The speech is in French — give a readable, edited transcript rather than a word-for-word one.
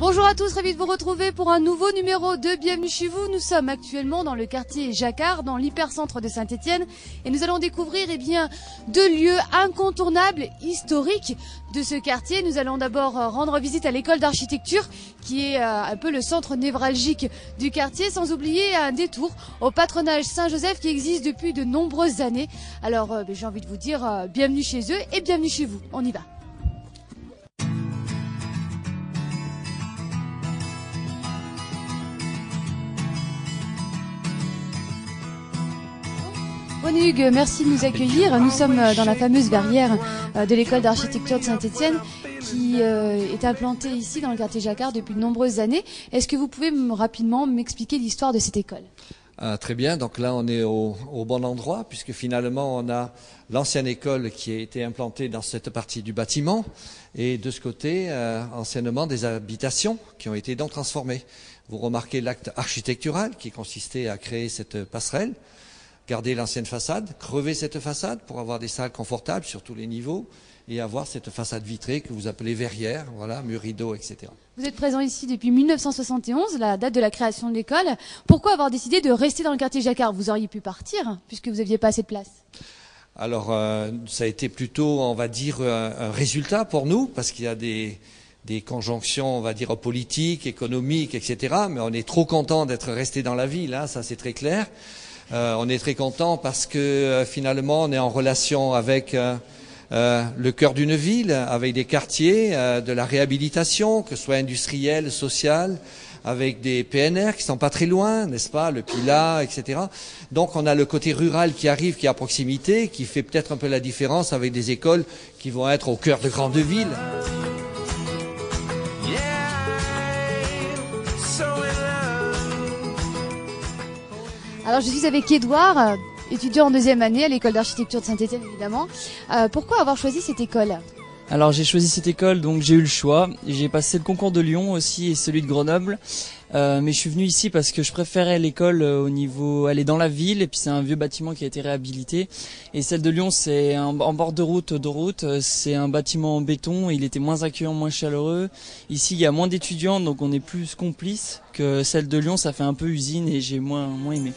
Bonjour à tous, ravi de vous retrouver pour un nouveau numéro de Bienvenue chez vous. Nous sommes actuellement dans le quartier Jacquard, dans l'hypercentre de Saint-Étienne, et nous allons découvrir deux lieux incontournables, historiques de ce quartier. Nous allons d'abord rendre visite à l'école d'architecture, qui est un peu le centre névralgique du quartier, sans oublier un détour au patronage Saint-Joseph qui existe depuis de nombreuses années. Alors j'ai envie de vous dire bienvenue chez eux et bienvenue chez vous. On y va. Bonne Hugues, merci de nous accueillir. Nous sommes dans la fameuse verrière de l'école d'architecture de Saint-Étienne qui est implantée ici dans le quartier Jacquard depuis de nombreuses années. Est-ce que vous pouvez rapidement m'expliquer l'histoire de cette école ? Très bien, donc là on est au bon endroit puisque finalement on a l'ancienne école qui a été implantée dans cette partie du bâtiment et de ce côté anciennement des habitations qui ont été donc transformées. Vous remarquez l'acte architectural qui consistait à créer cette passerelle, garder l'ancienne façade, crever cette façade pour avoir des salles confortables sur tous les niveaux et avoir cette façade vitrée que vous appelez verrière, voilà, murs rideaux, etc. Vous êtes présent ici depuis 1971, la date de la création de l'école. Pourquoi avoir décidé de rester dans le quartier Jacquard ? Vous auriez pu partir puisque vous n'aviez pas assez de place. Alors, ça a été plutôt, on va dire, un résultat pour nous parce qu'il y a des conjonctions, on va dire, politiques, économiques, etc. Mais on est trop content d'être resté dans la ville, hein, ça c'est très clair. On est très content parce que finalement on est en relation avec le cœur d'une ville, avec des quartiers, de la réhabilitation, que ce soit industrielle, sociale, avec des PNR qui sont pas très loin, n'est-ce pas, le Pilat, etc. Donc on a le côté rural qui arrive, qui est à proximité, qui fait peut-être un peu la différence avec des écoles qui vont être au cœur de grandes villes. Alors je suis avec Édouard, étudiant en deuxième année à l'école d'architecture de Saint-Étienne évidemment. Pourquoi avoir choisi cette école ? Alors j'ai choisi cette école, donc j'ai eu le choix. J'ai passé le concours de Lyon aussi et celui de Grenoble. Mais je suis venu ici parce que je préférais l'école au niveau, elle est dans la ville et puis c'est un vieux bâtiment qui a été réhabilité. Et celle de Lyon, c'est en bord de route, c'est un bâtiment en béton, il était moins accueillant, moins chaleureux. Ici, il y a moins d'étudiants, donc on est plus complices que celle de Lyon, ça fait un peu usine et j'ai moins aimé.